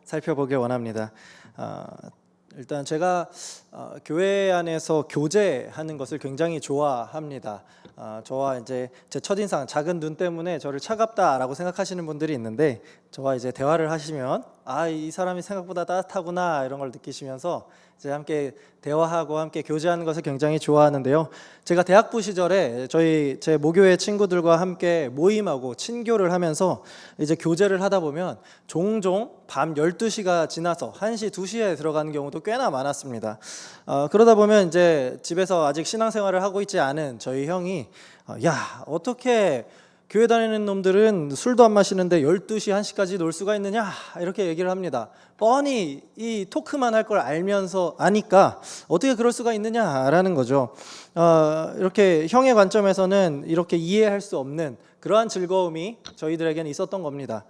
살펴보길 원합니다. 일단 제가 교회 안에서 교제하는 것을 굉장히 좋아합니다. 저와 이제 제 첫인상, 작은 눈 때문에 저를 차갑다라고 생각하시는 분들이 있는데, 저와 이제 대화를 하시면 이 사람이 생각보다 따뜻하구나 이런 걸 느끼시면서 이제 함께 대화하고 함께 교제하는 것을 굉장히 좋아하는데요. 제가 대학부 시절에 제 모교회 친구들과 함께 모임하고 친교를 하면서 이제 교제를 하다 보면 종종 밤 12시가 지나서 1시, 2시에 들어가는 경우도 꽤나 많았습니다. 그러다 보면 이제 집에서 아직 신앙생활을 하고 있지 않은 저희 형이 야, 어떻게 교회 다니는 놈들은 술도 안 마시는데 12시, 1시까지 놀 수가 있느냐 이렇게 얘기를 합니다. 뻔히 이 토크만 할 걸 아니까 어떻게 그럴 수가 있느냐라는 거죠. 이렇게 형의 관점에서는 이렇게 이해할 수 없는 그러한 즐거움이 저희들에게는 있었던 겁니다.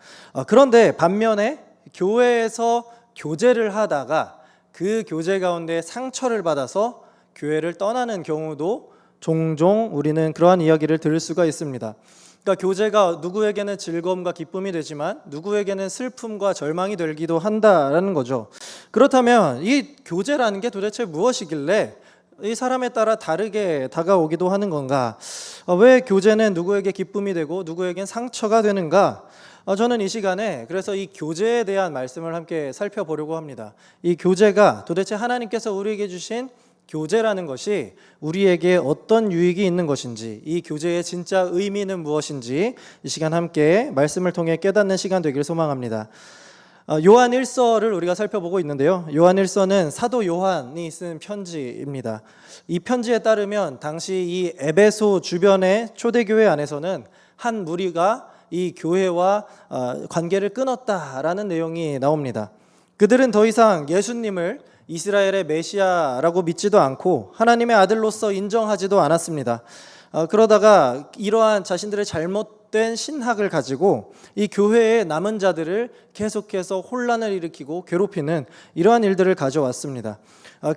그런데 반면에 교회에서 교제를 하다가 그 교제 가운데 상처를 받아서 교회를 떠나는 경우도 종종 우리는 그러한 이야기를 들을 수가 있습니다. 그러니까 교제가 누구에게는 즐거움과 기쁨이 되지만 누구에게는 슬픔과 절망이 되기도 한다라는 거죠. 그렇다면 이 교제라는 게 도대체 무엇이길래 이 사람에 따라 다르게 다가오기도 하는 건가? 왜 교제는 누구에게 기쁨이 되고 누구에겐 상처가 되는가? 저는 이 시간에 그래서 이 교제에 대한 말씀을 함께 살펴보려고 합니다. 이 교제가 도대체 하나님께서 우리에게 주신 교제라는 것이 우리에게 어떤 유익이 있는 것인지, 이 교제의 진짜 의미는 무엇인지 이 시간 함께 말씀을 통해 깨닫는 시간 되길 소망합니다. 요한 1서를 우리가 살펴보고 있는데요. 요한 1서는 사도 요한이 쓴 편지입니다. 이 편지에 따르면 당시 이 에베소 주변의 초대교회 안에서는 한 무리가 이 교회와 관계를 끊었다라는 내용이 나옵니다. 그들은 더 이상 예수님을 이스라엘의 메시아라고 믿지도 않고 하나님의 아들로서 인정하지도 않았습니다. 그러다가 이러한 자신들의 잘못된 신학을 가지고 이 교회의 남은 자들을 계속해서 혼란을 일으키고 괴롭히는 이러한 일들을 가져왔습니다.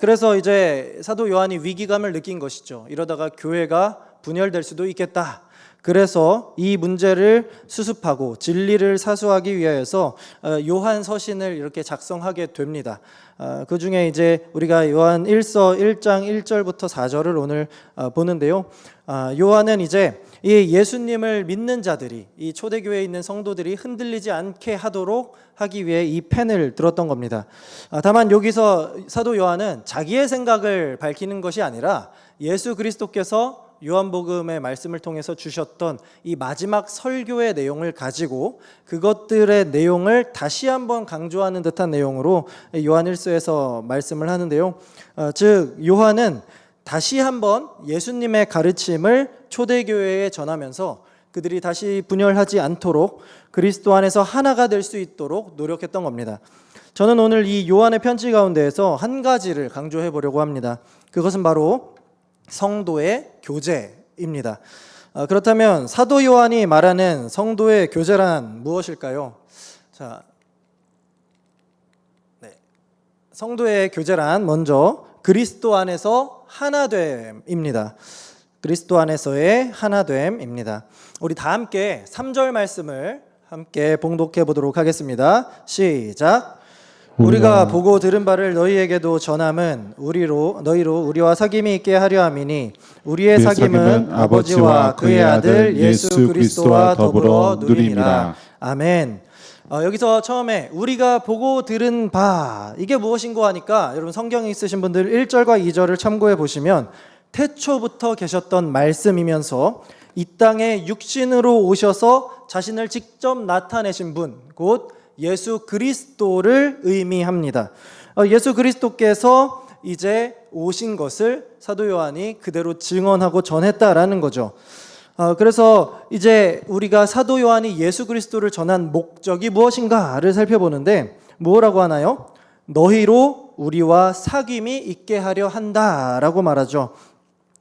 그래서 이제 사도 요한이 위기감을 느낀 것이죠. 이러다가 교회가 분열될 수도 있겠다. 그래서 이 문제를 수습하고 진리를 사수하기 위하여서 요한 서신을 이렇게 작성하게 됩니다. 그 중에 이제 우리가 요한 1서 1장 1절부터 4절을 오늘 보는데요. 요한은 이제 이 예수님을 믿는 자들이, 이 초대교회에 있는 성도들이 흔들리지 않게 하도록 하기 위해 이 펜을 들었던 겁니다. 다만 여기서 사도 요한은 자기의 생각을 밝히는 것이 아니라 예수 그리스도께서 요한복음의 말씀을 통해서 주셨던 이 마지막 설교의 내용을 가지고 그것들의 내용을 다시 한번 강조하는 듯한 내용으로 요한 1서에서 말씀을 하는데요. 즉 요한은 다시 한번 예수님의 가르침을 초대교회에 전하면서 그들이 다시 분열하지 않도록 그리스도 안에서 하나가 될 수 있도록 노력했던 겁니다. 저는 오늘 이 요한의 편지 가운데에서 한 가지를 강조해 보려고 합니다. 그것은 바로 성도의 교제입니다. 그렇다면 사도 요한이 말하는 성도의 교제란 무엇일까요? 성도의 교제란 먼저 그리스도 안에서 하나됨입니다. 그리스도 안에서의 하나됨입니다. 우리 다 함께 3절 말씀을 함께 봉독해 보도록 하겠습니다. 시작. 우리가 보고 들은 바를 너희에게도 전함은 너희로 우리와 사귐이 있게 하려 함이니 우리의 사귐은 아버지와 그의 아들 예수 그리스도와 더불어 누리니라. 아멘. 여기서 처음에 우리가 보고 들은 바, 이게 무엇인고 하니까 여러분 성경에 있으신 분들 1절과 2절을 참고해 보시면 태초부터 계셨던 말씀이면서 이 땅에 육신으로 오셔서 자신을 직접 나타내신 분, 곧 예수 그리스도를 의미합니다. 예수 그리스도께서 이제 오신 것을 사도 요한이 그대로 증언하고 전했다라는 거죠. 그래서 이제 우리가 사도 요한이 예수 그리스도를 전한 목적이 무엇인가를 살펴보는데 뭐라고 하나요? 너희로 우리와 사귐이 있게 하려 한다라고 말하죠.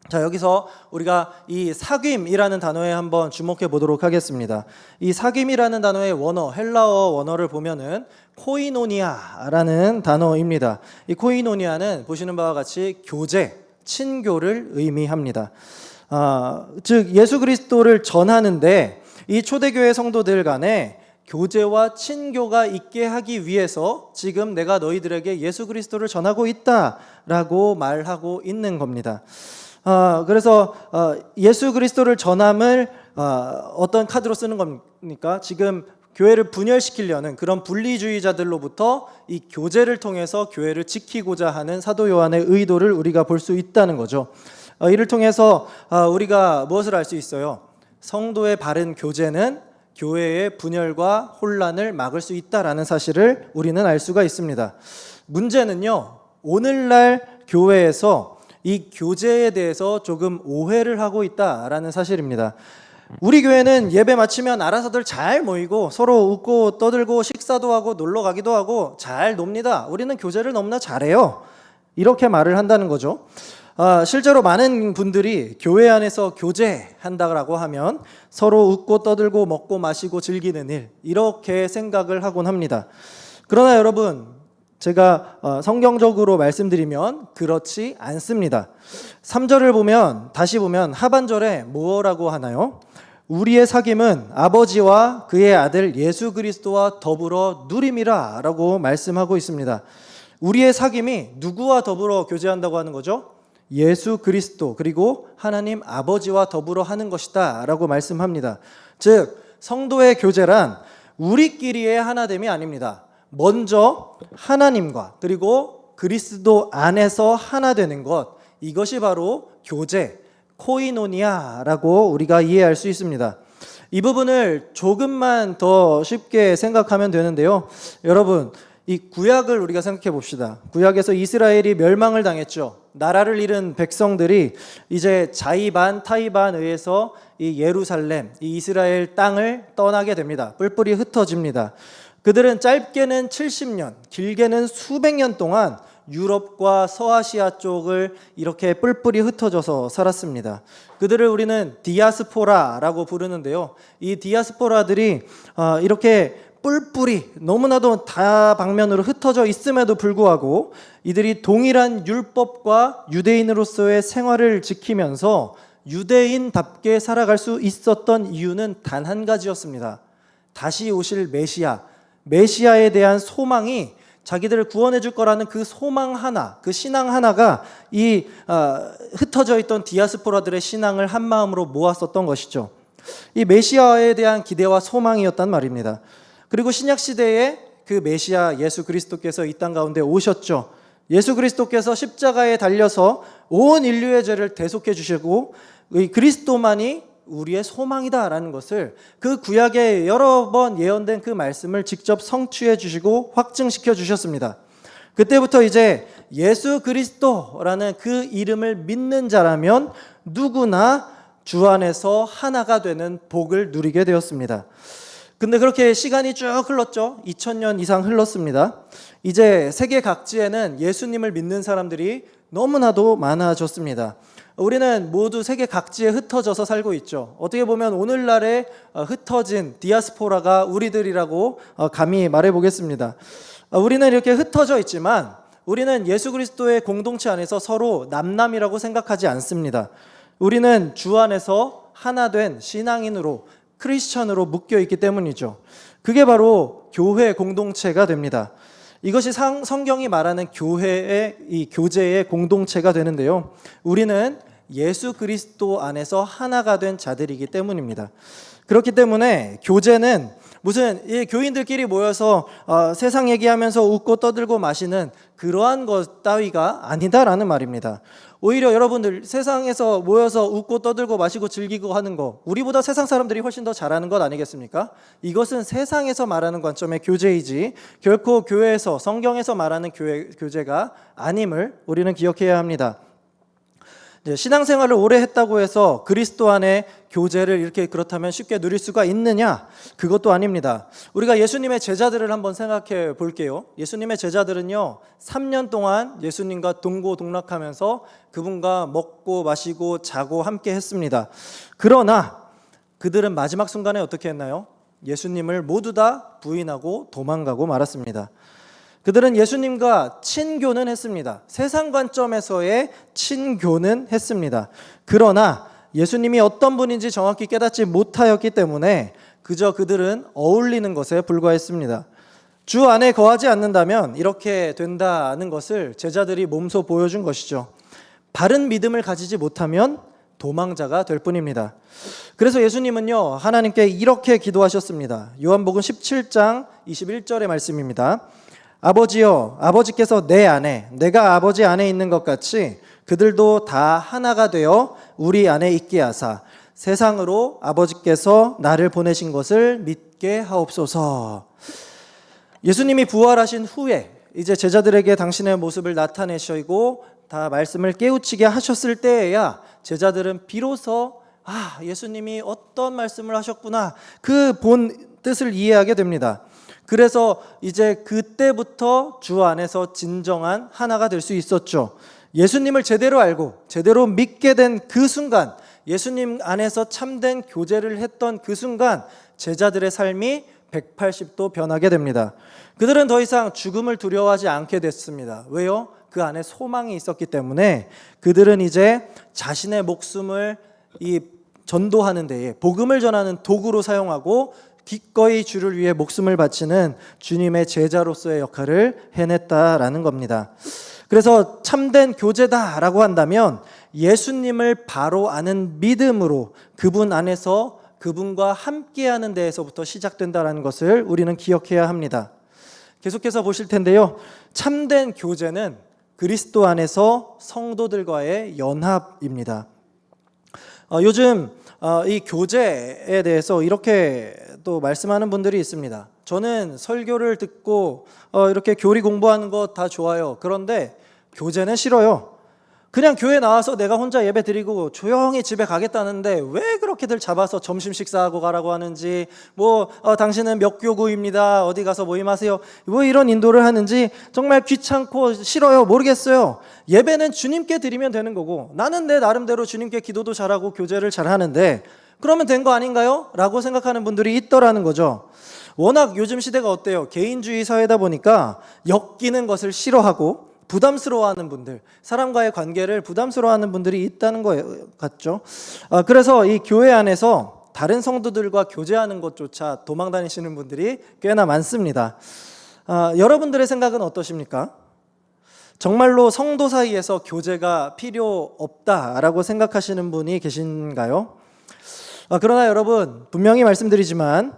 자, 여기서 우리가 이 사귐이라는 단어에 한번 주목해 보도록 하겠습니다. 이 사귐이라는 단어의 원어, 헬라어 원어를 보면은 코이노니아라는 단어입니다. 이 코이노니아는 보시는 바와 같이 교제, 친교를 의미합니다. 즉 예수 그리스도를 전하는데 이 초대교회 성도들 간에 교제와 친교가 있게 하기 위해서 지금 내가 너희들에게 예수 그리스도를 전하고 있다라고 말하고 있는 겁니다. 그래서 예수 그리스도를 전함을 어떤 카드로 쓰는 겁니까? 지금 교회를 분열시키려는 그런 분리주의자들로부터 이 교제를 통해서 교회를 지키고자 하는 사도 요한의 의도를 우리가 볼 수 있다는 거죠. 이를 통해서 우리가 무엇을 알 수 있어요? 성도의 바른 교제는 교회의 분열과 혼란을 막을 수 있다라는 사실을 우리는 알 수가 있습니다. 문제는요, 오늘날 교회에서 이 교제에 대해서 조금 오해를 하고 있다라는 사실입니다. 우리 교회는 예배 마치면 알아서들 잘 모이고 서로 웃고 떠들고 식사도 하고 놀러 가기도 하고 잘 놉니다. 우리는 교제를 너무나 잘해요. 이렇게 말을 한다는 거죠. 실제로 많은 분들이 교회 안에서 교제한다고 하면 서로 웃고 떠들고 먹고 마시고 즐기는 일, 이렇게 생각을 하곤 합니다. 그러나 여러분, 제가 성경적으로 말씀드리면 그렇지 않습니다. 3절을 보면, 다시 보면 하반절에 뭐라고 하나요? 우리의 사귐은 아버지와 그의 아들 예수 그리스도와 더불어 누림이라 라고 말씀하고 있습니다. 우리의 사귐이 누구와 더불어 교제한다고 하는 거죠? 예수 그리스도, 그리고 하나님 아버지와 더불어 하는 것이다 라고 말씀합니다. 즉 성도의 교제란 우리끼리의 하나됨이 아닙니다. 먼저 하나님과 그리고 그리스도 안에서 하나 되는 것, 이것이 바로 교제, 코이노니아라고 우리가 이해할 수 있습니다. 이 부분을 조금만 더 쉽게 생각하면 되는데요. 여러분, 이 구약을 우리가 생각해 봅시다. 구약에서 이스라엘이 멸망을 당했죠. 나라를 잃은 백성들이 이제 자의반 타의반에 의해서 이 예루살렘, 이 이스라엘 땅을 떠나게 됩니다. 뿔뿔이 흩어집니다. 그들은 짧게는 70년, 길게는 수백 년 동안 유럽과 서아시아 쪽을 이렇게 뿔뿔이 흩어져서 살았습니다. 그들을 우리는 디아스포라라고 부르는데요. 이 디아스포라들이 이렇게 뿔뿔이 너무나도 다방면으로 흩어져 있음에도 불구하고 이들이 동일한 율법과 유대인으로서의 생활을 지키면서 유대인답게 살아갈 수 있었던 이유는 단 한 가지였습니다. 다시 오실 메시아에 대한 소망이 자기들을 구원해 줄 거라는 그 소망 하나, 그 신앙 하나가 이 흩어져 있던 디아스포라들의 신앙을 한 마음으로 모았었던 것이죠. 이 메시아에 대한 기대와 소망이었단 말입니다. 그리고 신약 시대에 그 메시아 예수 그리스도께서 이 땅 가운데 오셨죠. 예수 그리스도께서 십자가에 달려서 온 인류의 죄를 대속해 주시고 이 그리스도만이 우리의 소망이다라는 것을 그 구약에 여러 번 예언된 그 말씀을 직접 성취해 주시고 확증시켜 주셨습니다. 그때부터 이제 예수 그리스도라는 그 이름을 믿는 자라면 누구나 주 안에서 하나가 되는 복을 누리게 되었습니다. 근데 그렇게 시간이 쭉 흘렀죠. 2000년 이상 흘렀습니다. 이제 세계 각지에는 예수님을 믿는 사람들이 너무나도 많아졌습니다. 우리는 모두 세계 각지에 흩어져서 살고 있죠. 어떻게 보면 오늘날에 흩어진 디아스포라가 우리들이라고 감히 말해보겠습니다. 우리는 이렇게 흩어져 있지만 우리는 예수 그리스도의 공동체 안에서 서로 남남이라고 생각하지 않습니다. 우리는 주 안에서 하나 된 신앙인으로, 크리스천으로 묶여 있기 때문이죠. 그게 바로 교회 공동체가 됩니다. 이것이 성경이 말하는 교회의 이 교제의 공동체가 되는데요. 우리는 예수 그리스도 안에서 하나가 된 자들이기 때문입니다. 그렇기 때문에 교제는 무슨 이 교인들끼리 모여서 세상 얘기하면서 웃고 떠들고 마시는 그러한 것 따위가 아니다라는 말입니다. 오히려 여러분들 세상에서 모여서 웃고 떠들고 마시고 즐기고 하는 거, 우리보다 세상 사람들이 훨씬 더 잘하는 것 아니겠습니까? 이것은 세상에서 말하는 관점의 교제이지 결코 교회에서, 성경에서 말하는 교제가 아님을 우리는 기억해야 합니다. 신앙생활을 오래 했다고 해서 그리스도 안에 교제를 이렇게 그렇다면 쉽게 누릴 수가 있느냐? 그것도 아닙니다. 우리가 예수님의 제자들을 한번 생각해 볼게요. 예수님의 제자들은요, 3년 동안 예수님과 동고동락하면서 그분과 먹고 마시고 자고 함께 했습니다. 그러나 그들은 마지막 순간에 어떻게 했나요? 예수님을 모두 다 부인하고 도망가고 말았습니다. 그들은 예수님과 친교는 했습니다. 세상 관점에서의 친교는 했습니다. 그러나 예수님이 어떤 분인지 정확히 깨닫지 못하였기 때문에 그저 그들은 어울리는 것에 불과했습니다. 주 안에 거하지 않는다면 이렇게 된다는 것을 제자들이 몸소 보여준 것이죠. 바른 믿음을 가지지 못하면 도망자가 될 뿐입니다. 그래서 예수님은요, 하나님께 이렇게 기도하셨습니다. 요한복음 17장 21절의 말씀입니다. 아버지여, 아버지께서 내 안에, 내가 아버지 안에 있는 것 같이 그들도 다 하나가 되어 우리 안에 있게 하사 세상으로 아버지께서 나를 보내신 것을 믿게 하옵소서. 예수님이 부활하신 후에 이제 제자들에게 당신의 모습을 나타내시고 다 말씀을 깨우치게 하셨을 때에야 제자들은 비로소 예수님이 어떤 말씀을 하셨구나, 그 본 뜻을 이해하게 됩니다. 그래서 이제 그때부터 주 안에서 진정한 하나가 될 수 있었죠. 예수님을 제대로 알고 제대로 믿게 된 그 순간, 예수님 안에서 참된 교제를 했던 그 순간 제자들의 삶이 180도 변하게 됩니다. 그들은 더 이상 죽음을 두려워하지 않게 됐습니다. 왜요? 그 안에 소망이 있었기 때문에 그들은 이제 자신의 목숨을 이 전도하는 데에 복음을 전하는 도구로 사용하고 기꺼이 주를 위해 목숨을 바치는 주님의 제자로서의 역할을 해냈다라는 겁니다. 그래서 참된 교제다라고 한다면 예수님을 바로 아는 믿음으로 그분 안에서 그분과 함께하는 데에서부터 시작된다는 것을 우리는 기억해야 합니다. 계속해서 보실 텐데요, 참된 교제는 그리스도 안에서 성도들과의 연합입니다. 요즘 이 교제에 대해서 이렇게 또 말씀하는 분들이 있습니다. 저는 설교를 듣고 이렇게 교리 공부하는 거 다 좋아요. 그런데 교제는 싫어요. 그냥 교회 나와서 내가 혼자 예배 드리고 조용히 집에 가겠다는데 왜 그렇게들 잡아서 점심 식사하고 가라고 하는지, 당신은 몇 교구입니다, 어디 가서 모임하세요, 이런 인도를 하는지 정말 귀찮고 싫어요. 모르겠어요. 예배는 주님께 드리면 되는 거고 나는 내 나름대로 주님께 기도도 잘하고 교제를 잘하는데 그러면 된 거 아닌가요? 라고 생각하는 분들이 있더라는 거죠. 워낙 요즘 시대가 어때요? 개인주의 사회다 보니까 엮이는 것을 싫어하고 부담스러워하는 분들, 사람과의 관계를 부담스러워하는 분들이 있다는 거 같죠. 그래서 이 교회 안에서 다른 성도들과 교제하는 것조차 도망 다니시는 분들이 꽤나 많습니다. 여러분들의 생각은 어떠십니까? 정말로 성도 사이에서 교제가 필요 없다라고 생각하시는 분이 계신가요? 그러나 여러분, 분명히 말씀드리지만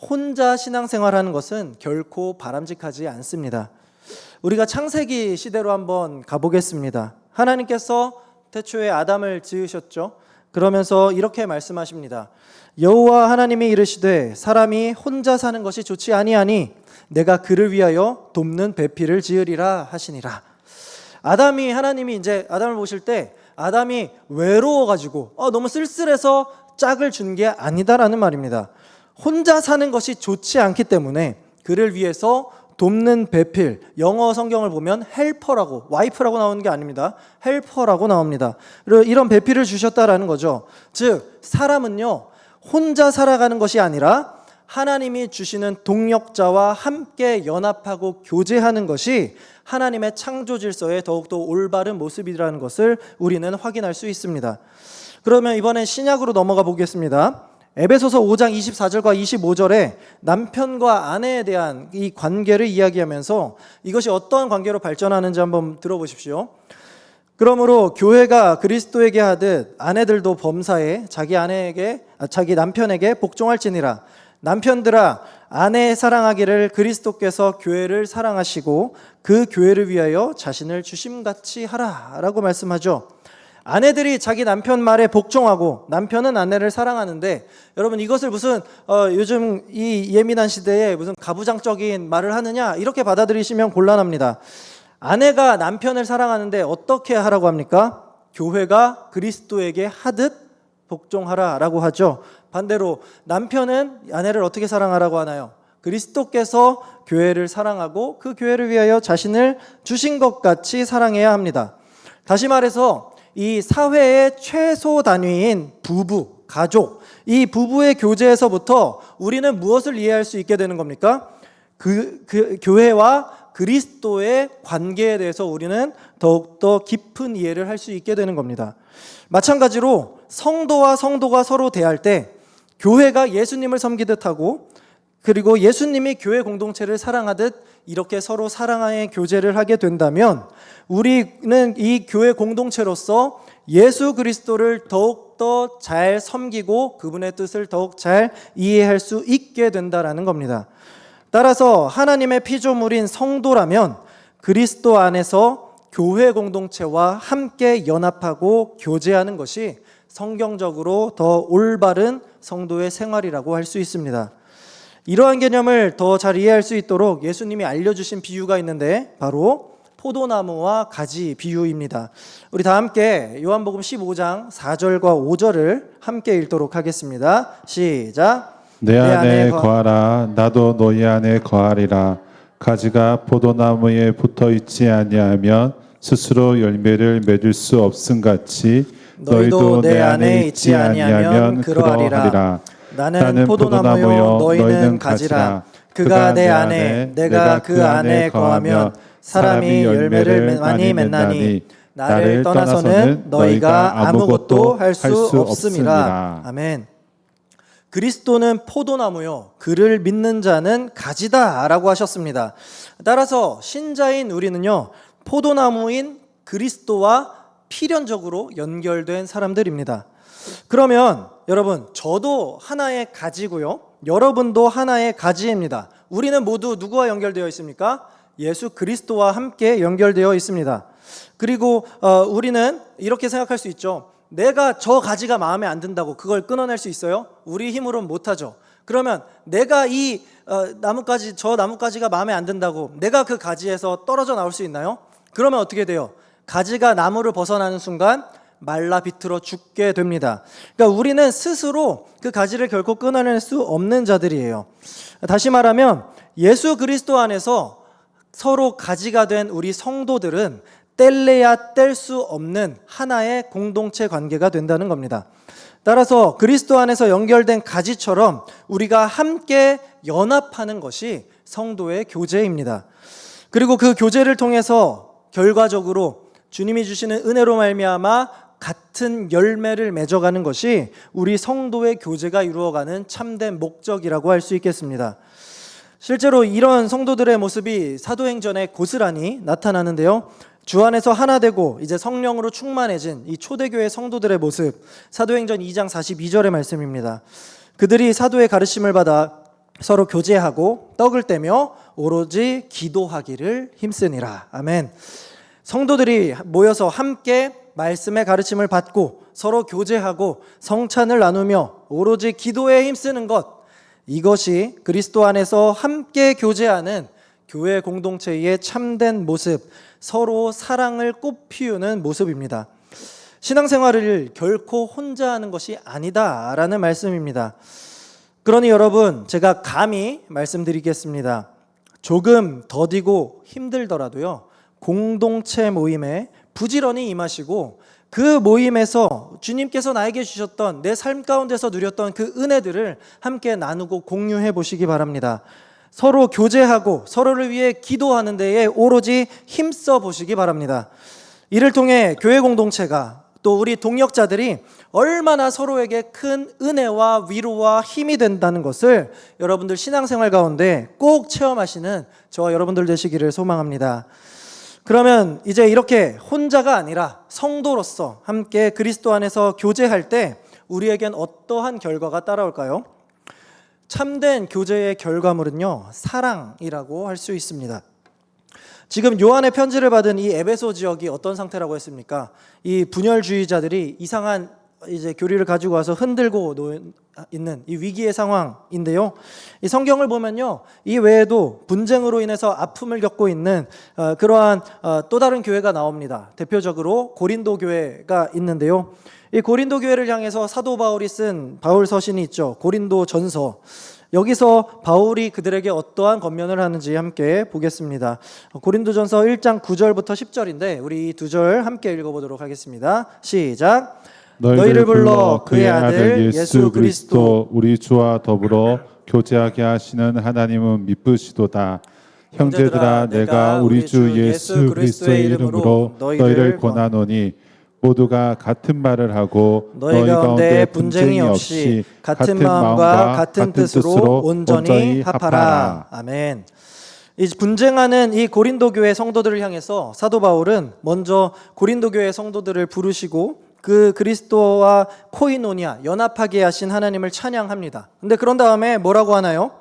혼자 신앙생활하는 것은 결코 바람직하지 않습니다. 우리가 창세기 시대로 한번 가보겠습니다. 하나님께서 태초에 아담을 지으셨죠. 그러면서 이렇게 말씀하십니다. 여호와 하나님이 이르시되 사람이 혼자 사는 것이 좋지 아니하니 내가 그를 위하여 돕는 배필을 지으리라 하시니라. 하나님이 이제 아담을 보실 때 아담이 외로워가지고 너무 쓸쓸해서 짝을 준 게 아니다라는 말입니다. 혼자 사는 것이 좋지 않기 때문에 그를 위해서 돕는 배필, 영어 성경을 보면 헬퍼라고, 와이프라고 나오는 게 아닙니다. 헬퍼라고 나옵니다. 이런 배필을 주셨다라는 거죠. 즉 사람은요, 혼자 살아가는 것이 아니라 하나님이 주시는 동력자와 함께 연합하고 교제하는 것이 하나님의 창조 질서의 더욱더 올바른 모습이라는 것을 우리는 확인할 수 있습니다. 그러면 이번엔 신약으로 넘어가 보겠습니다. 에베소서 5장 24절과 25절에 남편과 아내에 대한 이 관계를 이야기하면서 이것이 어떤 관계로 발전하는지 한번 들어보십시오. 그러므로 교회가 그리스도에게 하듯 아내들도 범사에 자기 남편에게 복종할지니라. 남편들아, 아내 사랑하기를 그리스도께서 교회를 사랑하시고 그 교회를 위하여 자신을 주심같이 하라라고 말씀하죠. 아내들이 자기 남편 말에 복종하고 남편은 아내를 사랑하는데, 여러분 이것을 무슨 요즘 이 예민한 시대에 무슨 가부장적인 말을 하느냐 이렇게 받아들이시면 곤란합니다. 아내가 남편을 사랑하는데 어떻게 하라고 합니까? 교회가 그리스도에게 하듯 복종하라라고 하죠. 반대로 남편은 아내를 어떻게 사랑하라고 하나요? 그리스도께서 교회를 사랑하고 그 교회를 위하여 자신을 주신 것 같이 사랑해야 합니다. 다시 말해서 이 사회의 최소 단위인 부부, 가족, 이 부부의 교제에서부터 우리는 무엇을 이해할 수 있게 되는 겁니까? 그 교회와 그리스도의 관계에 대해서 우리는 더욱더 깊은 이해를 할 수 있게 되는 겁니다. 마찬가지로 성도와 성도가 서로 대할 때 교회가 예수님을 섬기듯 하고 그리고 예수님이 교회 공동체를 사랑하듯 이렇게 서로 사랑의 교제를 하게 된다면 우리는 이 교회 공동체로서 예수 그리스도를 더욱더 잘 섬기고 그분의 뜻을 더욱 잘 이해할 수 있게 된다라는 겁니다. 따라서 하나님의 피조물인 성도라면 그리스도 안에서 교회 공동체와 함께 연합하고 교제하는 것이 성경적으로 더 올바른 성도의 생활이라고 할 수 있습니다. 이러한 개념을 더 잘 이해할 수 있도록 예수님이 알려주신 비유가 있는데 바로 포도나무와 가지 비유입니다. 우리 다 함께 요한복음 15장 4절과 5절을 함께 읽도록 하겠습니다. 시작. 내 안에 거하라 나도 너희 안에 거하리라. 가지가 포도나무에 붙어 있지 아니하면 스스로 열매를 맺을 수 없음같이 너희도 내 안에 있지 아니하면 그러하리라. 나는 포도나무요 너희는 가지라. 그가 내 안에 내가 그 안에 거하면 사람이 열매를 많이 맺나니 나를 떠나서는 너희가 아무것도 할 수 없음이라. 아멘. 그리스도는 포도나무요 그를 믿는 자는 가지다 라고 하셨습니다. 따라서 신자인 우리는요 포도나무인 그리스도와 필연적으로 연결된 사람들입니다. 그러면 여러분 저도 하나의 가지고요 여러분도 하나의 가지입니다. 우리는 모두 누구와 연결되어 있습니까? 예수 그리스도와 함께 연결되어 있습니다. 그리고 우리는 이렇게 생각할 수 있죠. 내가 저 가지가 마음에 안 든다고 그걸 끊어낼 수 있어요? 우리 힘으로는 못하죠. 그러면 내가 이 나뭇가지 저 나뭇가지가 마음에 안 든다고 내가 그 가지에서 떨어져 나올 수 있나요? 그러면 어떻게 돼요? 가지가 나무를 벗어나는 순간 말라 비틀어 죽게 됩니다. 그러니까 우리는 스스로 그 가지를 결코 끊어낼 수 없는 자들이에요. 다시 말하면 예수 그리스도 안에서 서로 가지가 된 우리 성도들은 뗄래야 뗄 수 없는 하나의 공동체 관계가 된다는 겁니다. 따라서 그리스도 안에서 연결된 가지처럼 우리가 함께 연합하는 것이 성도의 교제입니다. 그리고 그 교제를 통해서 결과적으로 주님이 주시는 은혜로 말미암아 같은 열매를 맺어가는 것이 우리 성도의 교제가 이루어가는 참된 목적이라고 할 수 있겠습니다. 실제로 이런 성도들의 모습이 사도행전에 고스란히 나타나는데요. 주 안에서 하나 되고 이제 성령으로 충만해진 이 초대교회 성도들의 모습, 사도행전 2장 42절의 말씀입니다. 그들이 사도의 가르침을 받아 서로 교제하고 떡을 떼며 오로지 기도하기를 힘쓰니라. 아멘. 성도들이 모여서 함께 말씀의 가르침을 받고 서로 교제하고 성찬을 나누며 오로지 기도에 힘쓰는 것, 이것이 그리스도 안에서 함께 교제하는 교회 공동체의 참된 모습, 서로 사랑을 꽃피우는 모습입니다. 신앙생활을 결코 혼자 하는 것이 아니다라는 말씀입니다. 그러니 여러분, 제가 감히 말씀드리겠습니다. 조금 더디고 힘들더라도요, 공동체 모임에 부지런히 임하시고 그 모임에서 주님께서 나에게 주셨던 내 삶 가운데서 누렸던 그 은혜들을 함께 나누고 공유해 보시기 바랍니다. 서로 교제하고 서로를 위해 기도하는 데에 오로지 힘써 보시기 바랍니다. 이를 통해 교회 공동체가 또 우리 동역자들이 얼마나 서로에게 큰 은혜와 위로와 힘이 된다는 것을 여러분들 신앙생활 가운데 꼭 체험하시는 저와 여러분들 되시기를 소망합니다. 그러면 이제 이렇게 혼자가 아니라 성도로서 함께 그리스도 안에서 교제할 때 우리에겐 어떠한 결과가 따라올까요? 참된 교제의 결과물은요, 사랑이라고 할 수 있습니다. 지금 요한의 편지를 받은 이 에베소 지역이 어떤 상태라고 했습니까? 이 분열주의자들이 이상한 이제 교리를 가지고 와서 흔들고 있는 이 위기의 상황인데요. 이 성경을 보면요, 이 외에도 분쟁으로 인해서 아픔을 겪고 있는 그러한 또 다른 교회가 나옵니다. 대표적으로 고린도 교회가 있는데요. 이 고린도 교회를 향해서 사도 바울이 쓴 바울 서신이 있죠. 고린도 전서. 여기서 바울이 그들에게 어떠한 권면을 하는지 함께 보겠습니다. 고린도전서 1장 9절부터 10절인데 우리 이 두 절 함께 읽어보도록 하겠습니다. 시작. 너희를 불러 그의 아들 예수 그리스도 우리 주와 더불어 교제하게 하시는 하나님은 미쁘시도다. 형제들아, 내가 우리 주 예수 그리스도의 이름으로 너희를 권하노니 모두가 같은 말을 하고 너희 가운데 분쟁이 없이 같은 마음과 같은 뜻으로 온전히 합하라. 아멘. 이 분쟁하는 이 고린도 교회 성도들을 향해서 사도 바울은 먼저 고린도 교회 성도들을 부르시고 그 그리스도와 코이노니아 연합하게 하신 하나님을 찬양합니다. 근데 그런 다음에 뭐라고 하나요?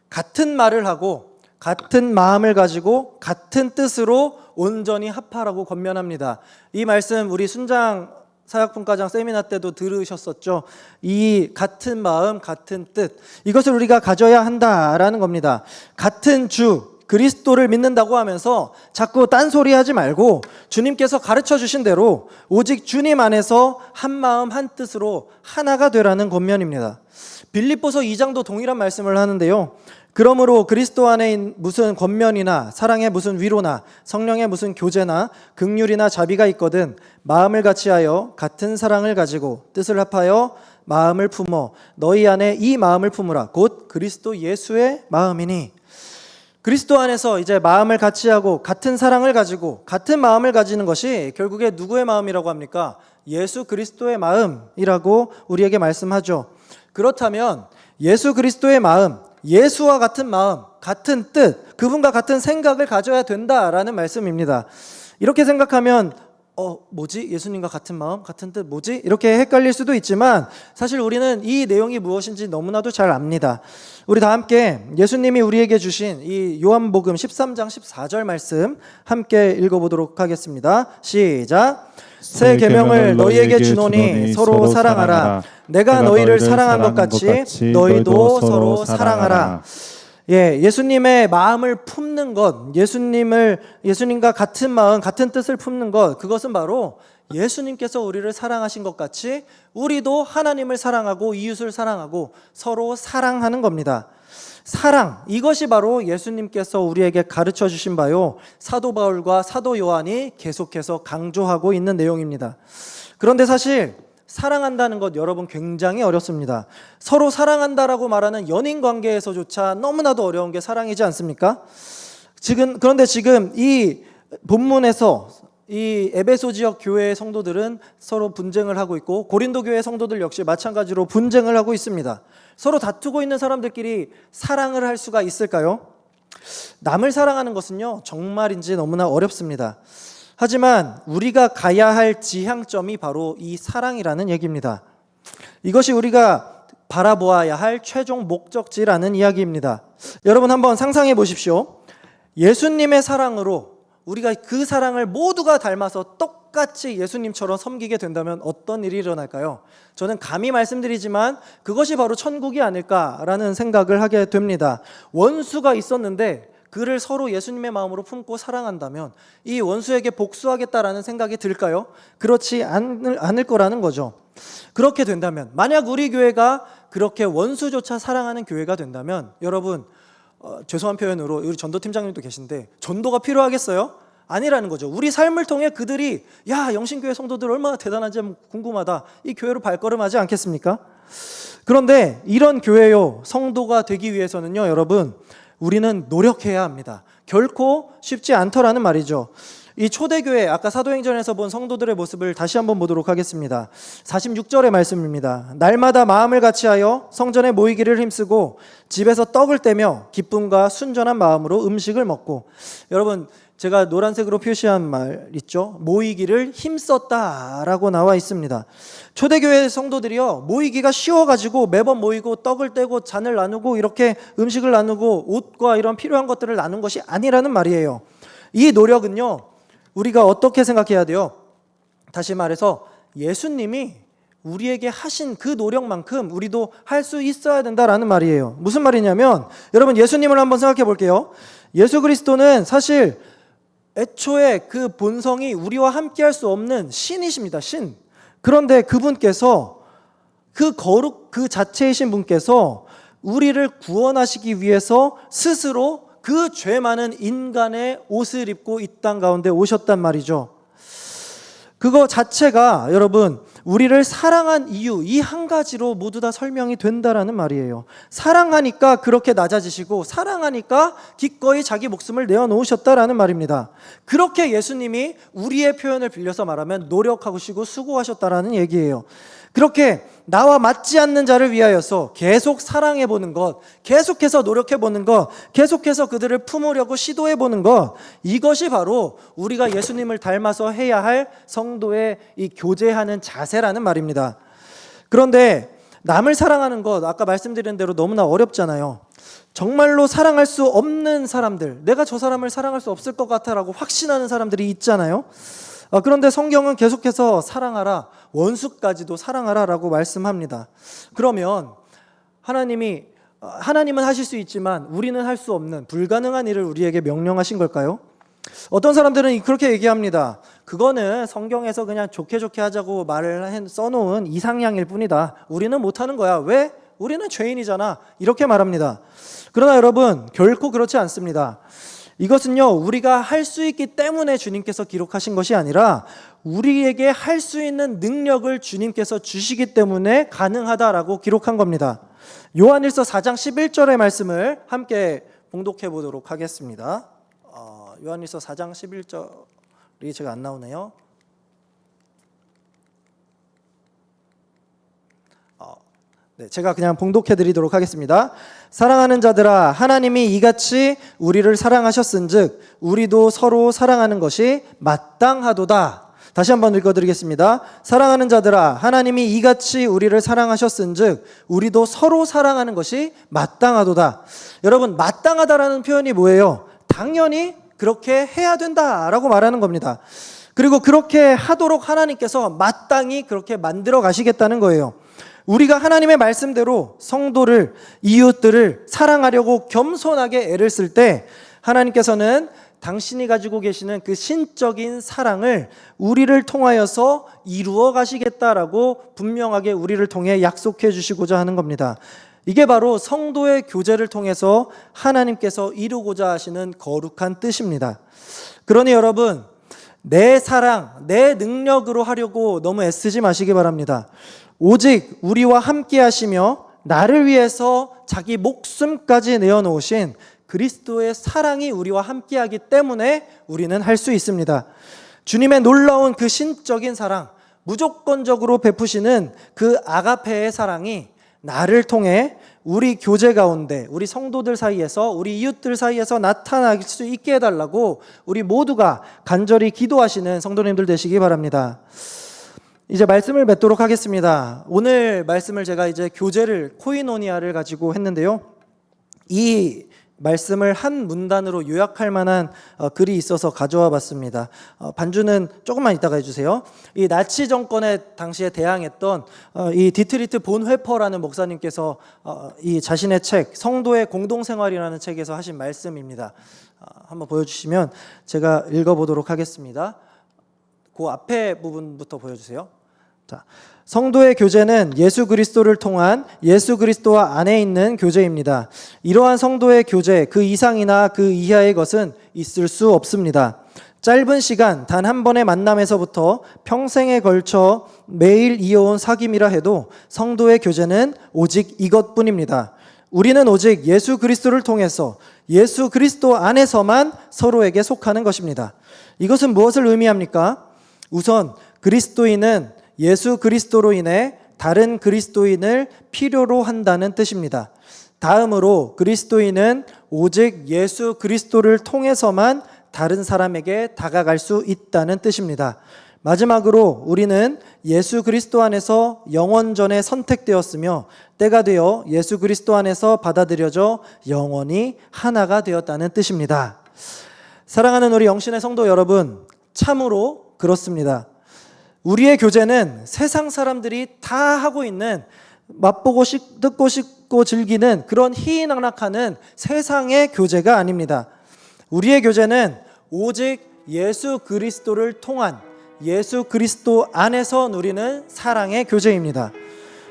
같은 말을 하고 같은 마음을 가지고 같은 뜻으로 온전히 합하라고 권면합니다. 이 말씀 우리 순장 사역분과장 세미나 때도 들으셨었죠. 이 같은 마음, 같은 뜻, 이것을 우리가 가져야 한다라는 겁니다. 같은 주 그리스도를 믿는다고 하면서 자꾸 딴소리 하지 말고 주님께서 가르쳐 주신 대로 오직 주님 안에서 한 마음 한 뜻으로 하나가 되라는 권면입니다. 빌립보서 2장도 동일한 말씀을 하는데요. 그러므로 그리스도 안에 무슨 권면이나 사랑의 무슨 위로나 성령의 무슨 교제나 긍휼이나 자비가 있거든 마음을 같이하여 같은 사랑을 가지고 뜻을 합하여 마음을 품어 너희 안에 이 마음을 품으라 곧 그리스도 예수의 마음이니. 그리스도 안에서 이제 마음을 같이하고 같은 사랑을 가지고 같은 마음을 가지는 것이 결국에 누구의 마음이라고 합니까? 예수 그리스도의 마음이라고 우리에게 말씀하죠. 그렇다면 예수 그리스도의 마음, 예수와 같은 마음, 같은 뜻, 그분과 같은 생각을 가져야 된다라는 말씀입니다. 이렇게 생각하면 뭐지? 예수님과 같은 마음, 같은 뜻 뭐지? 이렇게 헷갈릴 수도 있지만 사실 우리는 이 내용이 무엇인지 너무나도 잘 압니다. 우리 다 함께 예수님이 우리에게 주신 이 요한복음 13장 14절 말씀 함께 읽어보도록 하겠습니다. 시작. 새 계명을 너희에게 주노니 서로 사랑하라. 내가 너희를 사랑한 것 같이 너희도 서로 사랑하라. 예수님의 마음을 품는 것, 예수님과 같은 마음, 같은 뜻을 품는 것, 그것은 바로 예수님께서 우리를 사랑하신 것 같이 우리도 하나님을 사랑하고 이웃을 사랑하고 서로 사랑하는 겁니다. 사랑, 이것이 바로 예수님께서 우리에게 가르쳐 주신 바요, 사도 바울과 사도 요한이 계속해서 강조하고 있는 내용입니다. 그런데 사실 사랑한다는 것 여러분 굉장히 어렵습니다. 서로 사랑한다라고 말하는 연인 관계에서조차 너무나도 어려운 게 사랑이지 않습니까? 그런데 지금 이 본문에서 이 에베소 지역 교회의 성도들은 서로 분쟁을 하고 있고 고린도 교회 성도들 역시 마찬가지로 분쟁을 하고 있습니다. 서로 다투고 있는 사람들끼리 사랑을 할 수가 있을까요? 남을 사랑하는 것은요 정말인지 너무나 어렵습니다. 하지만 우리가 가야 할 지향점이 바로 이 사랑이라는 얘기입니다. 이것이 우리가 바라보아야 할 최종 목적지라는 이야기입니다. 여러분 한번 상상해 보십시오. 예수님의 사랑으로 우리가 그 사랑을 모두가 닮아서 똑같이 예수님처럼 섬기게 된다면 어떤 일이 일어날까요? 저는 감히 말씀드리지만 그것이 바로 천국이 아닐까라는 생각을 하게 됩니다. 원수가 있었는데 그를 서로 예수님의 마음으로 품고 사랑한다면 이 원수에게 복수하겠다라는 생각이 들까요? 그렇지 않을 거라는 거죠. 그렇게 된다면 만약 우리 교회가 그렇게 원수조차 사랑하는 교회가 된다면 여러분 죄송한 표현으로 우리 전도팀장님도 계신데 전도가 필요하겠어요? 아니라는 거죠. 우리 삶을 통해 그들이 야 영신교회 성도들 얼마나 대단한지 궁금하다 이 교회로 발걸음하지 않겠습니까? 그런데 이런 교회요 성도가 되기 위해서는요 여러분 우리는 노력해야 합니다. 결코 쉽지 않더라는 말이죠. 이 초대교회 아까 사도행전에서 본 성도들의 모습을 다시 한번 보도록 하겠습니다. 46절의 말씀입니다. 날마다 마음을 같이하여 성전에 모이기를 힘쓰고 집에서 떡을 떼며 기쁨과 순전한 마음으로 음식을 먹고. 여러분 제가 노란색으로 표시한 말 있죠? 모이기를 힘썼다라고 나와 있습니다. 초대교회 성도들이요 모이기가 쉬워가지고 매번 모이고 떡을 떼고 잔을 나누고 이렇게 음식을 나누고 옷과 이런 필요한 것들을 나눈 것이 아니라는 말이에요. 이 노력은요 우리가 어떻게 생각해야 돼요? 다시 말해서 예수님이 우리에게 하신 그 노력만큼 우리도 할 수 있어야 된다라는 말이에요. 무슨 말이냐면 여러분 예수님을 한번 생각해 볼게요. 예수 그리스도는 사실 애초에 그 본성이 우리와 함께 할 수 없는 신이십니다. 신. 그런데 그분께서 그 거룩 그 자체이신 분께서 우리를 구원하시기 위해서 스스로 그 죄 많은 인간의 옷을 입고 이 땅 가운데 오셨단 말이죠. 그거 자체가 여러분 우리를 사랑한 이유, 이 한 가지로 모두 다 설명이 된다라는 말이에요. 사랑하니까 그렇게 낮아지시고, 사랑하니까 기꺼이 자기 목숨을 내어놓으셨다라는 말입니다. 그렇게 예수님이 우리의 표현을 빌려서 말하면 노력하시고 수고하셨다라는 얘기예요. 그렇게 나와 맞지 않는 자를 위하여서 계속 사랑해 보는 것, 계속해서 노력해 보는 것, 계속해서 그들을 품으려고 시도해 보는 것, 이것이 바로 우리가 예수님을 닮아서 해야 할 성도의 이 교제하는 자세라는 말입니다. 그런데 남을 사랑하는 것, 아까 말씀드린 대로 너무나 어렵잖아요. 정말로 사랑할 수 없는 사람들, 내가 저 사람을 사랑할 수 없을 것 같아라고 확신하는 사람들이 있잖아요. 그런데 성경은 계속해서 사랑하라, 원수까지도 사랑하라 라고 말씀합니다. 그러면 하나님은 하실 수 있지만 우리는 할 수 없는 불가능한 일을 우리에게 명령하신 걸까요? 어떤 사람들은 그렇게 얘기합니다. 그거는 성경에서 그냥 좋게 하자고 말을 써놓은 이상향일 뿐이다. 우리는 못하는 거야. 왜? 우리는 죄인이잖아. 이렇게 말합니다. 그러나 여러분, 결코 그렇지 않습니다. 이것은요, 우리가 할 수 있기 때문에 주님께서 기록하신 것이 아니라 우리에게 할 수 있는 능력을 주님께서 주시기 때문에 가능하다라고 기록한 겁니다. 요한일서 4장 11절의 말씀을 함께 봉독해 보도록 하겠습니다. 요한일서 4장 11절이 제가 안 나오네요. 제가 그냥 봉독해 드리도록 하겠습니다. 사랑하는 자들아, 하나님이 이같이 우리를 사랑하셨은즉 우리도 서로 사랑하는 것이 마땅하도다. 다시 한번 읽어드리겠습니다. 사랑하는 자들아, 하나님이 이같이 우리를 사랑하셨은즉 우리도 서로 사랑하는 것이 마땅하도다. 여러분, 마땅하다라는 표현이 뭐예요? 당연히 그렇게 해야 된다라고 말하는 겁니다. 그리고 그렇게 하도록 하나님께서 마땅히 그렇게 만들어 가시겠다는 거예요. 우리가 하나님의 말씀대로 성도를, 이웃들을 사랑하려고 겸손하게 애를 쓸 때 하나님께서는 당신이 가지고 계시는 그 신적인 사랑을 우리를 통하여서 이루어 가시겠다라고 분명하게 우리를 통해 약속해 주시고자 하는 겁니다. 이게 바로 성도의 교제를 통해서 하나님께서 이루고자 하시는 거룩한 뜻입니다. 그러니 여러분, 내 사랑, 내 능력으로 하려고 너무 애쓰지 마시기 바랍니다. 오직 우리와 함께 하시며 나를 위해서 자기 목숨까지 내어놓으신 그리스도의 사랑이 우리와 함께하기 때문에 우리는 할 수 있습니다. 주님의 놀라운 그 신적인 사랑, 무조건적으로 베푸시는 그 아가페의 사랑이 나를 통해 우리 교제 가운데, 우리 성도들 사이에서, 우리 이웃들 사이에서 나타날 수 있게 해달라고 우리 모두가 간절히 기도하시는 성도님들 되시기 바랍니다. 이제 말씀을 맺도록 하겠습니다. 오늘 말씀을 제가 이제 교제를, 코이노니아를 가지고 했는데요. 이 말씀을 한 문단으로 요약할 만한 글이 있어서 가져와 봤습니다. 반주는 조금만 이따가 해주세요. 이 나치 정권에 당시에 대항했던 이 디트리트 본 회퍼라는 목사님께서 이 자신의 책 성도의 공동생활이라는 책에서 하신 말씀입니다. 한번 보여주시면 제가 읽어보도록 하겠습니다. 그 앞에 부분부터 보여주세요. 자, 성도의 교제는 예수 그리스도를 통한 예수 그리스도와 안에 있는 교제입니다. 이러한 성도의 교제, 그 이상이나 그 이하의 것은 있을 수 없습니다. 짧은 시간 단 한 번의 만남에서부터 평생에 걸쳐 매일 이어온 사귐이라 해도 성도의 교제는 오직 이것뿐입니다. 우리는 오직 예수 그리스도를 통해서 예수 그리스도 안에서만 서로에게 속하는 것입니다. 이것은 무엇을 의미합니까? 우선 그리스도인은 예수 그리스도로 인해 다른 그리스도인을 필요로 한다는 뜻입니다. 다음으로 그리스도인은 오직 예수 그리스도를 통해서만 다른 사람에게 다가갈 수 있다는 뜻입니다. 마지막으로 우리는 예수 그리스도 안에서 영원전에 선택되었으며 때가 되어 예수 그리스도 안에서 받아들여져 영원히 하나가 되었다는 뜻입니다. 사랑하는 우리 영신의 성도 여러분, 참으로 그렇습니다. 우리의 교제는 세상 사람들이 다 하고 있는 맛보고 듣고 싶고 즐기는 그런 희희낙낙하는 세상의 교제가 아닙니다. 우리의 교제는 오직 예수 그리스도를 통한 예수 그리스도 안에서 누리는 사랑의 교제입니다.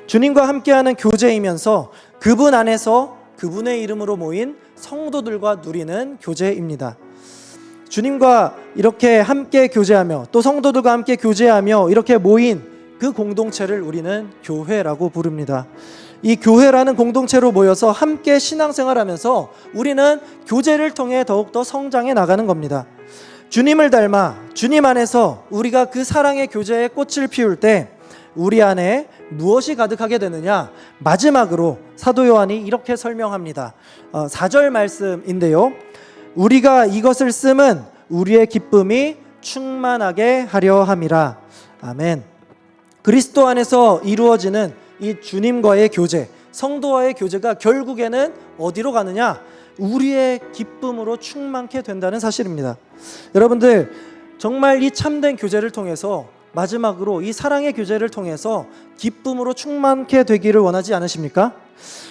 주님과 함께하는 교제이면서 그분 안에서 그분의 이름으로 모인 성도들과 누리는 교제입니다. 주님과 이렇게 함께 교제하며 또 성도들과 함께 교제하며 이렇게 모인 그 공동체를 우리는 교회라고 부릅니다. 이 교회라는 공동체로 모여서 함께 신앙생활하면서 우리는 교제를 통해 더욱더 성장해 나가는 겁니다. 주님을 닮아 주님 안에서 우리가 그 사랑의 교제의 꽃을 피울 때 우리 안에 무엇이 가득하게 되느냐? 마지막으로 사도 요한이 이렇게 설명합니다. 4절 말씀인데요. 우리가 이것을 씀은 우리의 기쁨이 충만하게 하려 함이라. 아멘. 그리스도 안에서 이루어지는 이 주님과의 교제, 성도와의 교제가 결국에는 어디로 가느냐? 우리의 기쁨으로 충만케 된다는 사실입니다. 여러분들, 정말 이 참된 교제를 통해서 마지막으로 이 사랑의 교제를 통해서 기쁨으로 충만케 되기를 원하지 않으십니까?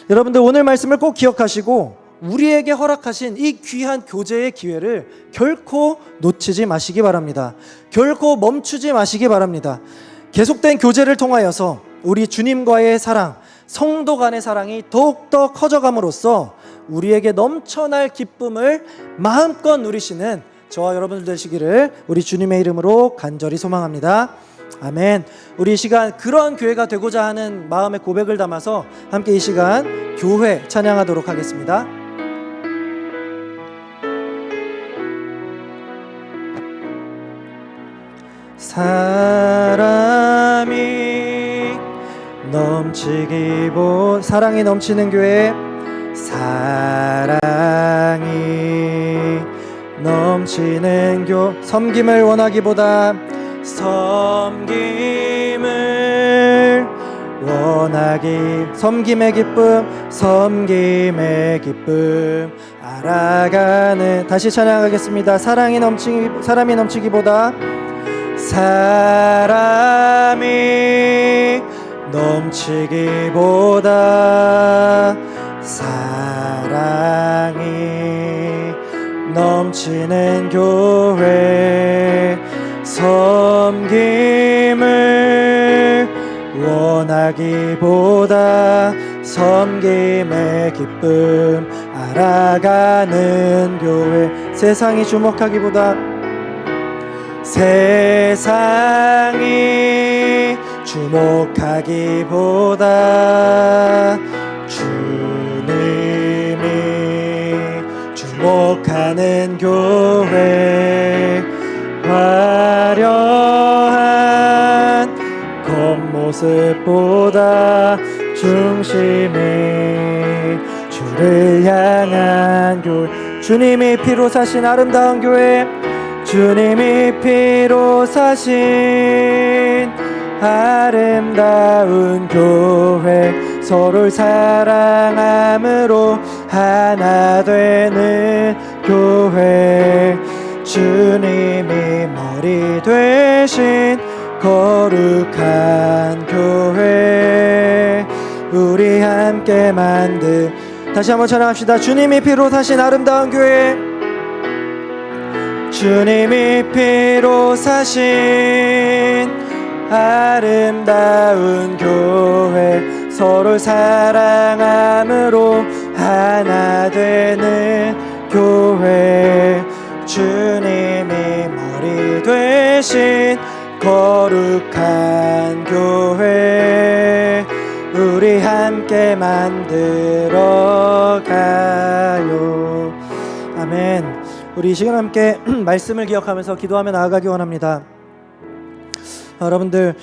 여러분들, 오늘 말씀을 꼭 기억하시고 우리에게 허락하신 이 귀한 교제의 기회를 결코 놓치지 마시기 바랍니다. 결코 멈추지 마시기 바랍니다. 계속된 교제를 통하여서 우리 주님과의 사랑, 성도 간의 사랑이 더욱더 커져감으로써 우리에게 넘쳐날 기쁨을 마음껏 누리시는 저와 여러분들 되시기를 우리 주님의 이름으로 간절히 소망합니다. 아멘. 우리 이 시간 그런 교회가 되고자 하는 마음의 고백을 담아서 함께 이 시간 교회 찬양하도록 하겠습니다. 사랑이 넘치는 교회, 사랑이 넘치는 섬김을 원하기보다 섬김의 기쁨 알아가는, 다시 찬양하겠습니다. 사람이 넘치기보다 사랑이 넘치는 교회, 섬김을 원하기보다 섬김의 기쁨 알아가는 교회, 세상이 주목하기보다 주님이 주목하는 교회, 화려한 겉모습보다 중심이 주를 향한 교회, 주님이 피로 사신 아름다운 교회, 주님이 피로 사신 아름다운 교회, 서로를 사랑함으로 하나 되는 교회, 주님이 머리 되신 거룩한 교회, 우리 함께 다시 한번 찬양합시다. 주님이 피로 사신 아름다운 교회, 주님이 피로 사신 아름다운 교회, 서로를 사랑함으로 하나 되는 교회, 주님이 머리 되신 거룩한 교회, 우리 함께 만들어가요. 아멘. 우리 이 시간 함께 말씀을 기억하면서 기도하며 나아가기 원합니다. 여러분들,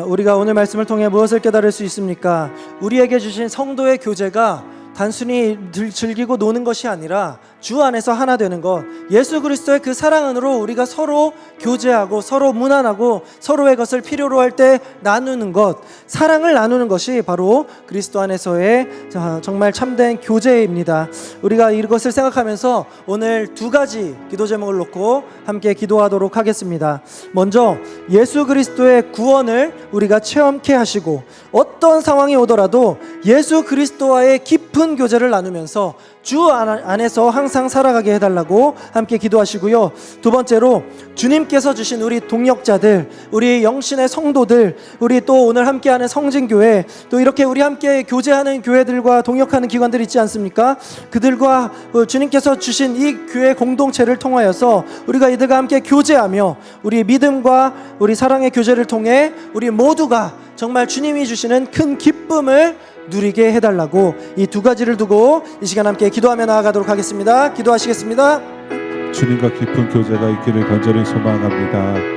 우리가 오늘 말씀을 통해 무엇을 깨달을 수 있습니까? 우리에게 주신 성도의 교제가 단순히 즐기고 노는 것이 아니라 주 안에서 하나 되는 것, 예수 그리스도의 그 사랑 안으로 우리가 서로 교제하고 서로 문안하고 서로의 것을 필요로 할 때 나누는 것, 사랑을 나누는 것이 바로 그리스도 안에서의 정말 참된 교제입니다. 우리가 이것을 생각하면서 오늘 두 가지 기도 제목을 놓고 함께 기도하도록 하겠습니다. 먼저 예수 그리스도의 구원을 우리가 체험케 하시고 어떤 상황이 오더라도 예수 그리스도와의 깊은 교제를 나누면서 주 안에서 항상 살아가게 해달라고 함께 기도하시고요. 두 번째로 주님께서 주신 우리 동역자들, 우리 영신의 성도들, 우리 또 오늘 함께하는 성진교회, 또 이렇게 우리 함께 교제하는 교회들과 동역하는 기관들 있지 않습니까? 그들과 주님께서 주신 이 교회 공동체를 통하여서 우리가 이들과 함께 교제하며 우리 믿음과 우리 사랑의 교제를 통해 우리 모두가 정말 주님이 주시는 큰 기쁨을 누리게 해달라고 이 두 가지를 두고 이 시간 함께 기도하며 나아가도록 하겠습니다. 기도하시겠습니다. 주님과 깊은 교제가 있기를 간절히 소망합니다.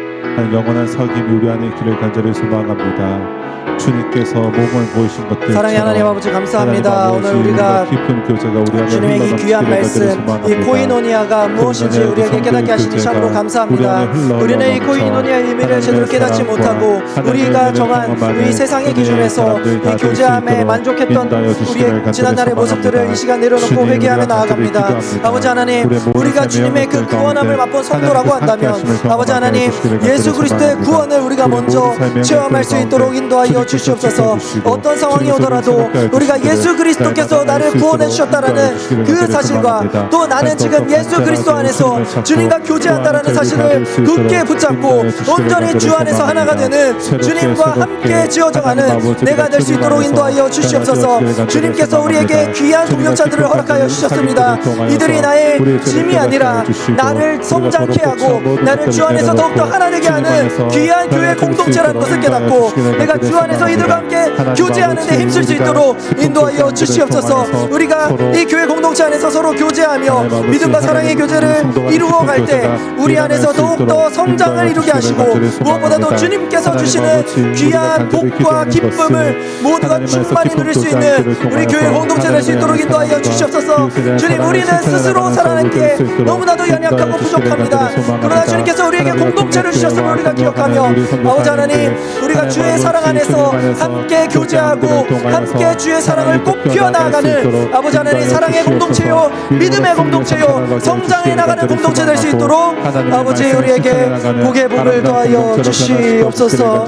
영원한 석임이 우리 안에 있기를 간절히 소망합니다. 주님께서 몸을 보이신 것들 사랑의 하나님 아버지 감사합니다. 오늘 우리가 깊은 교제가 우리 안에 주님의 이 귀한 말씀, 이 코이노니아가 무엇인지 우리에게 깨닫게 하시니 참으로 감사합니다. 우리는 이 코이노니아의 의미를 제대로 깨닫지 못하고 우리가 정한 이 세상의 기준에서 이 교제함에 만족했던 우리의 지난날의 모습들을 이 시간 내려놓고 회개하며 나아갑니다. 아버지 하나님, 우리가 주님의 그 구원함을 맛본 성도라고 한다면 아버지 하나님, 예수 그리스도의 구원을 우리가 먼저 체험할 수 있도록 인도하여 주시옵소서. 어떤 상황이 오더라도 우리가 예수 그리스도께서 나를 구원해 주셨다라는 그 사실과 또 나는 지금 예수 그리스도 안에서 주님과 교제한다라는 사실을 굳게 붙잡고 온전히 주 안에서 하나가 되는 주님과 함께 지어져가는 내가 될 수 있도록 인도하여 주시옵소서. 주님께서 우리에게 귀한 동역자들을 허락하여 주셨습니다. 이들이 나의 짐이 아니라 나를 성장케 하고 나를 주 안에서 더욱더 하나 되게 하는 귀한 교회 공동체라는 것을 깨닫고 내가 주 안에서 이들과 함께 교제하는 데 힘쓸 수 있도록 인도하여 주시옵소서. 우리가 이 교회 공동체 안에서 서로 교제하며 믿음과 사랑의 교제를 이루어 갈 때 우리 안에서 더욱더 성장을 이루게 하시고 무엇보다도 주님께서 주시는 귀한 복과 기쁨을 모두가 충만히 누릴 수 있는 우리 교회 공동체 될 수 있도록 인도하여 주시옵소서. 주님, 우리는 스스로 살아남기에 너무나도 연약하고 부족합니다. 그러나 주님께서 우리에게 공동체를 주셨음을 우리가 기억하며 아버지 하나님, 우리가 주의 사랑 안에서 함께 교제하고 함께 주의 사랑을 꽃피워 나아가는 아버지 하나님 사랑의 공동체요 믿음의 공동체요 성장해 나가는 공동체 될 수 있도록 아버지 우리에게 복의 복을 더하여 주시옵소서.